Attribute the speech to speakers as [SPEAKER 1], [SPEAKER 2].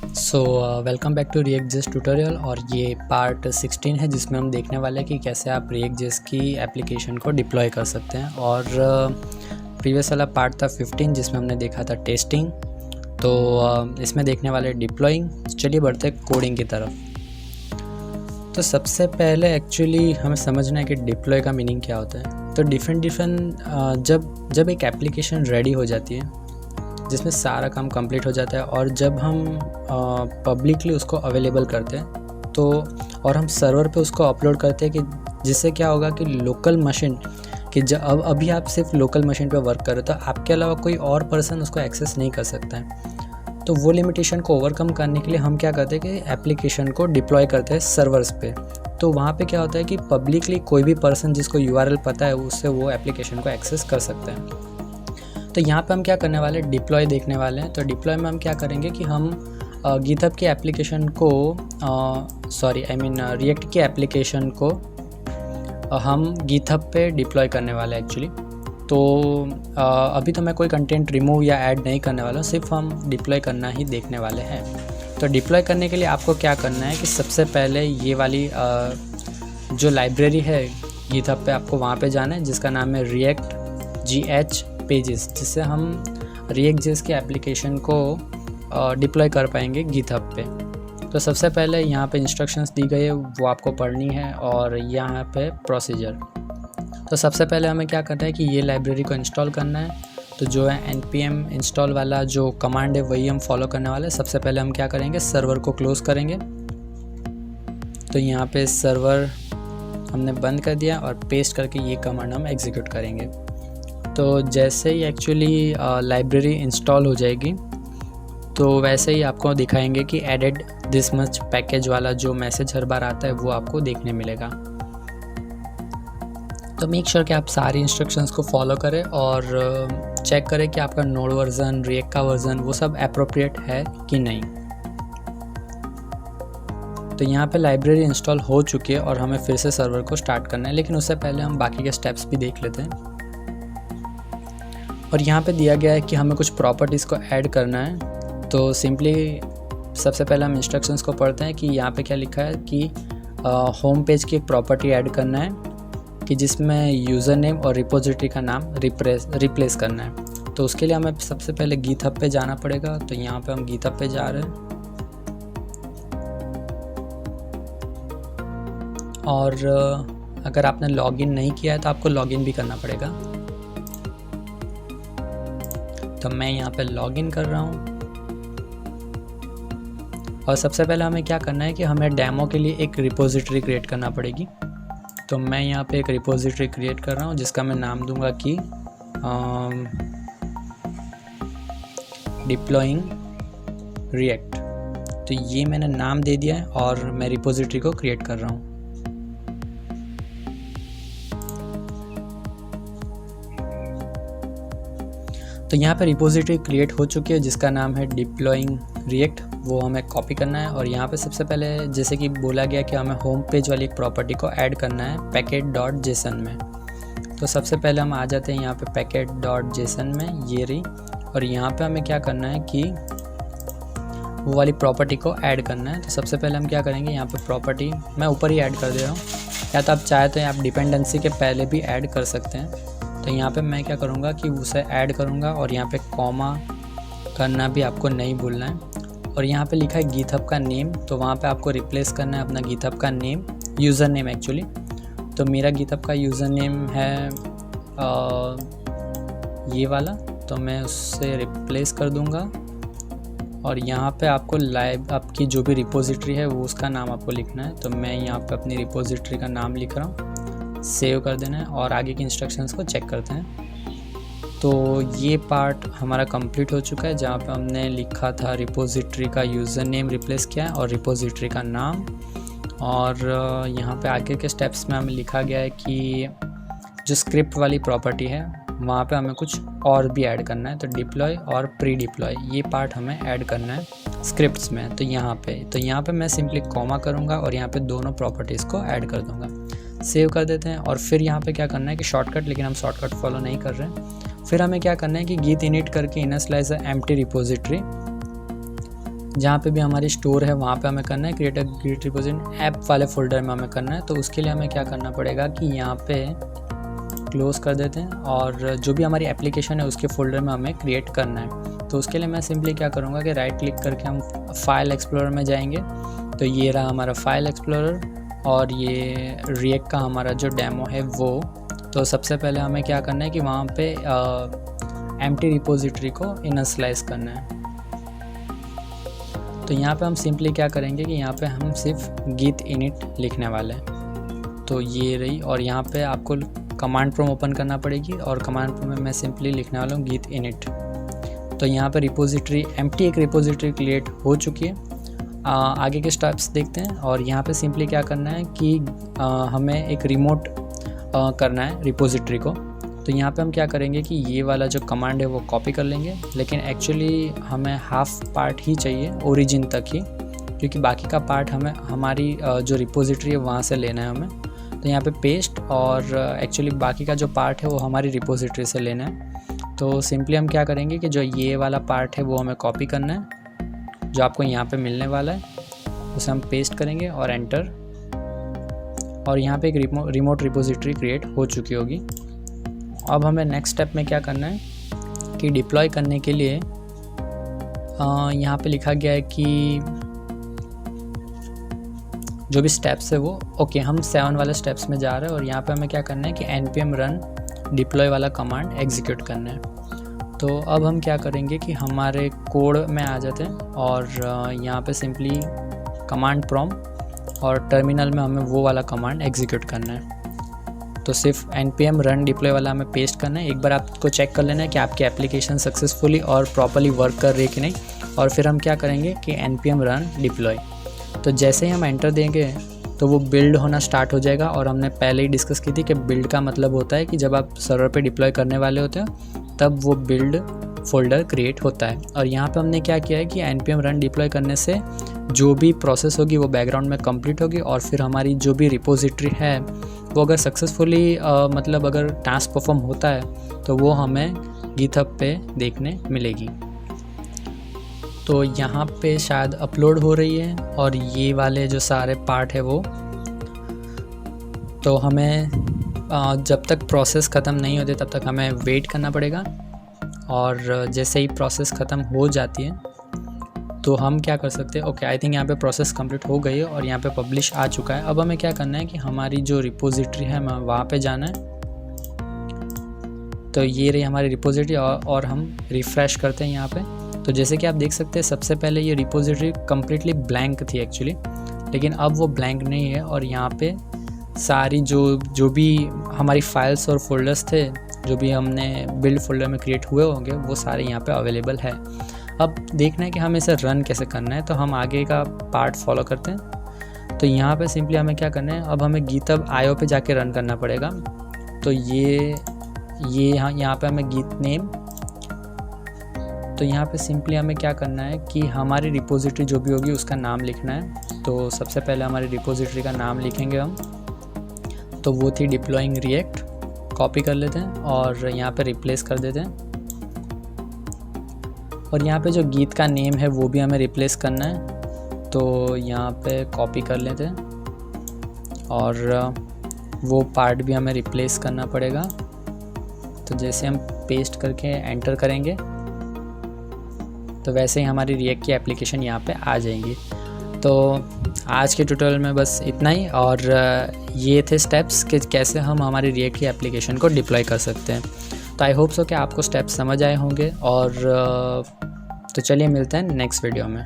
[SPEAKER 1] So welcome back to React JS tutorial. और ये part 16 है जिसमें हम देखने वाले हैं कि कैसे आप रिएक्ट जेस की एप्लीकेशन को डिप्लॉय कर सकते हैं। और प्रीवियस वाला पार्ट था 15 जिसमें हमने देखा था टेस्टिंग। तो इसमें देखने वाले डिप्लॉइंग। चलिए बढ़ते हैं कोडिंग की तरफ। तो सबसे पहले एक्चुअली हमें समझना है कि डिप्लॉय का मीनिंग क्या होता है। तो डिफरेंट जब एक एप्लीकेशन रेडी हो जाती है जिसमें सारा काम कंप्लीट हो जाता है और जब हम पब्लिकली उसको अवेलेबल करते हैं तो और हम सर्वर पे उसको अपलोड करते हैं कि जिससे क्या होगा कि लोकल मशीन कि जब अभी आप सिर्फ लोकल मशीन पे वर्क कर रहे हो तो आपके अलावा कोई और पर्सन उसको एक्सेस नहीं कर सकता है। तो वो लिमिटेशन को ओवरकम करने के लिए हम क्या करते हैं कि एप्लीकेशन को डिप्लॉय करते हैं सर्वर्स पे। तो वहाँ पे क्या होता है कि पब्लिकली कोई भी पर्सन जिसको यूआरएल पता है उससे वो एप्लीकेशन को एक्सेस कर सकता है। तो यहाँ पे हम क्या करने वाले हैं, डिप्लॉय देखने वाले हैं। तो डिप्लॉय में हम क्या करेंगे कि हम गिटहब की एप्लीकेशन को रिएक्ट की एप्लीकेशन को हम गिटहब पे डिप्लॉय करने वाले हैं एक्चुअली। तो अभी तो मैं कोई कंटेंट रिमूव या ऐड नहीं करने वाला हूँ, सिर्फ हम डिप्लॉय करना ही देखने वाले हैं। तो डिप्लॉय करने के लिए आपको क्या करना है कि सबसे पहले ये वाली जो लाइब्रेरी है गिटहब पे आपको वहाँ पे जाना है जिसका नाम है रिएक्ट GH पेजेस, जिससे हम रिएक्ट जेस के एप्लीकेशन को डिप्लॉय कर पाएंगे गिटहब पे। तो सबसे पहले यहाँ पे इंस्ट्रक्शंस दी गई है वो आपको पढ़नी है और यहाँ पे प्रोसीजर। तो सबसे पहले हमें क्या करना है कि ये लाइब्रेरी को इंस्टॉल करना है। तो जो है npm इंस्टॉल वाला जो कमांड है वही हम फॉलो करने वाले हैं। सबसे पहले हम क्या करेंगे, सर्वर को क्लोज़ करेंगे। तो यहाँ पे सर्वर हमने बंद कर दिया और पेस्ट करके ये कमांड हम एग्जीक्यूट करेंगे। तो जैसे ही एक्चुअली लाइब्रेरी इंस्टॉल हो जाएगी तो वैसे ही आपको दिखाएंगे कि एडेड दिस मच पैकेज वाला जो मैसेज हर बार आता है वो आपको देखने मिलेगा। तो मेक श्योर कि आप सारी इंस्ट्रक्शंस को फॉलो करें और चेक करें कि आपका नोड वर्जन, रिएक्ट का वर्जन वो सब एप्रोप्रिएट है कि नहीं। तो यहाँ पे लाइब्रेरी इंस्टॉल हो चुकी है और हमें फिर से सर्वर को स्टार्ट करना है, लेकिन उससे पहले हम बाकी के स्टेप्स भी देख लेते हैं। और यहाँ पे दिया गया है कि हमें कुछ प्रॉपर्टीज़ को ऐड करना है। तो सिंपली सबसे पहले हम इंस्ट्रक्शंस को पढ़ते हैं कि यहाँ पे क्या लिखा है कि होम पेज की एक प्रॉपर्टी ऐड करना है कि जिसमें यूज़र नेम और रिपोजिटरी का नाम रिप्लेस करना है। तो उसके लिए हमें सबसे पहले गिटहब पे जाना पड़ेगा। तो यहाँ पे हम गिटहब पे जा रहे हैं और अगर आपने लॉगिन नहीं किया है तो आपको लॉगिन भी करना पड़ेगा। तो मैं यहाँ पे लॉगिन कर रहा हूँ और सबसे पहले हमें क्या करना है कि हमें डेमो के लिए एक रिपोजिटरी क्रिएट करना पड़ेगी। तो मैं यहाँ पे एक रिपोजिटरी क्रिएट कर रहा हूँ जिसका मैं नाम दूंगा कि डिप्लॉइंग रिएक्ट। तो ये मैंने नाम दे दिया है और मैं रिपोजिटरी को क्रिएट कर रहा हूँ। तो यहाँ पे रिपोजिटरी क्रिएट हो चुकी है जिसका नाम है डिप्लॉइंग रिएक्ट। वो हमें कॉपी करना है और यहाँ पे सबसे पहले जैसे कि बोला गया कि हमें होम पेज वाली एक प्रॉपर्टी को ऐड करना है packet.json में। तो सबसे पहले हम आ जाते हैं यहाँ पे packet.json में, ये रही। और यहाँ पे हमें क्या करना है कि वो वाली प्रॉपर्टी को ऐड करना है। तो सबसे पहले हम क्या करेंगे, यहाँ पे प्रॉपर्टी मैं ऊपर ही ऐड कर दे रहा हूँ, या तो आप चाहे तो आप डिपेंडेंसी के पहले भी ऐड कर सकते हैं। तो यहाँ पे मैं क्या करूँगा कि उसे ऐड करूँगा और यहाँ पे कॉमा करना भी आपको नहीं भूलना है। और यहाँ पे लिखा है गिटहब का नेम, तो वहाँ पे आपको रिप्लेस करना है अपना गिटहब का नेम, यूज़र नेम एक्चुअली। तो मेरा गिटहब का यूज़र नेम है ये वाला, तो मैं उससे रिप्लेस कर दूँगा। और यहाँ पे आपको आपकी जो भी रिपोजिटरी है वो उसका नाम आपको लिखना है। तो मैं यहाँ पे अपनी रिपोजिटरी का नाम लिख रहा हूँ, सेव कर देना है और आगे की इंस्ट्रक्शंस को चेक करते हैं। तो ये पार्ट हमारा कंप्लीट हो चुका है जहाँ पे हमने लिखा था रिपोजिटरी का यूज़र नेम रिप्लेस किया है और रिपोजिटरी का नाम। और यहाँ पे आगे के स्टेप्स में हमें लिखा गया है कि जो स्क्रिप्ट वाली प्रॉपर्टी है वहाँ पे हमें कुछ और भी ऐड करना है। तो डिप्लॉय और प्री डिप्लॉय ये पार्ट हमें ऐड करना है स्क्रिप्ट्स में। तो यहाँ पे मैं सिंपली कॉमा करूँगा और यहाँ पे दोनों प्रॉपर्टीज़ को ऐड कर दूँगा। सेव कर देते हैं और फिर यहाँ पे क्या करना है कि शॉर्टकट, लेकिन हम शॉर्टकट फॉलो नहीं कर रहे हैं। फिर हमें क्या करना है कि git init करके इनस्लाइज एम्प्टी रिपोजिटरी जहाँ पे भी हमारी स्टोर है वहाँ पे हमें करना है create a git repository, app वाले फोल्डर में हमें करना है। तो उसके लिए हमें क्या करना पड़ेगा कि यहाँ पे क्लोज़ कर देते हैं और जो भी हमारी एप्लीकेशन है उसके फोल्डर में हमें क्रिएट करना है। तो उसके लिए मैं सिंपली क्या करूँगा कि राइट क्लिक करके हम फाइल एक्सप्लोरर में जाएंगे। तो ये रहा हमारा फाइल एक्सप्लोरर और ये रिएक्ट का हमारा जो डेमो है वो। तो सबसे पहले हमें क्या करना है कि वहाँ पे एम्प्टी रिपोजिटरी को इनिशियलाइज करना है। तो यहाँ पे हम सिंपली क्या करेंगे कि यहाँ पे हम सिर्फ git init लिखने वाले हैं। तो ये रही, और यहाँ पे आपको कमांड प्रॉम्प्ट ओपन करना पड़ेगी और कमांड प्रॉम्प्ट में मैं सिंपली लिखने वाला हूँ git init। तो यहाँ पे रिपोजिटरी एम्प्टी एक रिपोजिटरी क्रिएट हो चुकी है। आगे के स्टेप्स देखते हैं। और यहाँ पे सिंपली क्या करना है कि हमें एक रिमोट करना है रिपोजिटरी को। तो यहाँ पे हम क्या करेंगे कि ये वाला जो कमांड है वो कॉपी कर लेंगे, लेकिन एक्चुअली हमें हाफ पार्ट ही चाहिए ओरिजिन तक ही, क्योंकि बाकी का पार्ट हमें हमारी जो रिपोजिटरी है वहाँ से लेना है हमें। तो यहाँ पे पेस्ट, और एक्चुअली बाकी का जो पार्ट है वो हमारी रिपोजिटरी से लेना है। तो सिंपली हम क्या करेंगे कि जो ये वाला पार्ट है वो हमें कॉपी करना है, जो आपको यहाँ पे मिलने वाला है उसे हम पेस्ट करेंगे और एंटर। और यहाँ पे एक रिमोट रिपोजिटरी क्रिएट हो चुकी होगी। अब हमें नेक्स्ट स्टेप में क्या करना है कि डिप्लॉय करने के लिए यहाँ पे लिखा गया है कि जो भी स्टेप्स है वो ओके, हम 7 वाले स्टेप्स में जा रहे हैं। और यहाँ पे हमें क्या करना है कि npm run डिप्लॉय वाला कमांड एग्जीक्यूट करना है। तो अब हम क्या करेंगे कि हमारे कोड में आ जाते हैं और यहाँ पे सिंपली कमांड प्रॉम्प्ट और टर्मिनल में हमें वो वाला कमांड एग्जीक्यूट करना है। तो सिर्फ npm run डिप्लॉय वाला हमें पेस्ट करना है। एक बार आपको चेक कर लेना है कि आपकी एप्लीकेशन सक्सेसफुली और प्रॉपर्ली वर्क कर रही है कि नहीं। और फिर हम क्या करेंगे कि npm run डिप्लॉय। तो जैसे ही हम एंटर देंगे तो वो बिल्ड होना स्टार्ट हो जाएगा। और हमने पहले ही डिस्कस की थी कि बिल्ड का मतलब होता है कि जब आप सर्वर पे डिप्लॉय करने वाले होते हो तब वो बिल्ड फोल्डर क्रिएट होता है। और यहाँ पे हमने क्या किया है कि npm run डिप्लॉय करने से जो भी प्रोसेस होगी वो बैकग्राउंड में कंप्लीट होगी, और फिर हमारी जो भी रिपोजिटरी है वो अगर सक्सेसफुली मतलब अगर टास्क परफॉर्म होता है तो वो हमें गिटहब पे देखने मिलेगी। तो यहाँ पे शायद अपलोड हो रही है और ये वाले जो सारे पार्ट है वो, तो हमें जब तक प्रोसेस ख़त्म नहीं होती तब तक हमें वेट करना पड़ेगा। और जैसे ही प्रोसेस ख़त्म हो जाती है तो हम क्या कर सकते हैं, ओके आई थिंक यहाँ पे प्रोसेस कंप्लीट हो गई है और यहाँ पे पब्लिश आ चुका है। अब हमें क्या करना है कि हमारी जो रिपोजिटरी है हमें वहाँ पे जाना है। तो ये रही हमारी रिपोजिटरी और हम रिफ़्रेश करते हैं यहाँ पे। तो जैसे कि आप देख सकते हैं सबसे पहले ये रिपोजिटरी कम्प्लीटली ब्लैंक थी एक्चुअली, लेकिन अब वो ब्लैंक नहीं है। और यहाँ पे सारी जो भी हमारी फाइल्स और फोल्डर्स थे जो भी हमने बिल्ड फोल्डर में क्रिएट हुए होंगे वो सारे यहाँ पे अवेलेबल है। अब देखना है कि हम इसे रन कैसे करना है। तो हम आगे का पार्ट फॉलो करते हैं। तो यहाँ पे सिंपली हमें क्या करना है, अब हमें गिटहब IO पे जाके रन करना पड़ेगा। तो ये यहाँ पे हमें गिट नेम, तो यहाँ पे सिंपली हमें क्या करना है कि हमारी रिपोजिटरी जो भी होगी उसका नाम लिखना है। तो सबसे पहले हमारी रिपोजिटरी का नाम लिखेंगे हम, तो वो थी डिप्लॉइंग रिएक्ट। कॉपी कर लेते हैं और यहाँ पे रिप्लेस कर देते हैं। और यहाँ पे जो गीत का नेम है वो भी हमें रिप्लेस करना है। तो यहाँ पे कॉपी कर लेते हैं और वो पार्ट भी हमें रिप्लेस करना पड़ेगा। तो जैसे हम पेस्ट करके एंटर करेंगे तो वैसे ही हमारी रिएक्ट की एप्लीकेशन यहाँ पे आ जाएंगी। तो आज के ट्यूटोरियल में बस इतना ही, और ये थे स्टेप्स कि कैसे हम हमारी रिएक्ट की एप्लीकेशन को डिप्लॉय कर सकते हैं। तो आई होप सो कि आपको स्टेप्स समझ आए होंगे। और तो चलिए मिलते हैं नेक्स्ट वीडियो में।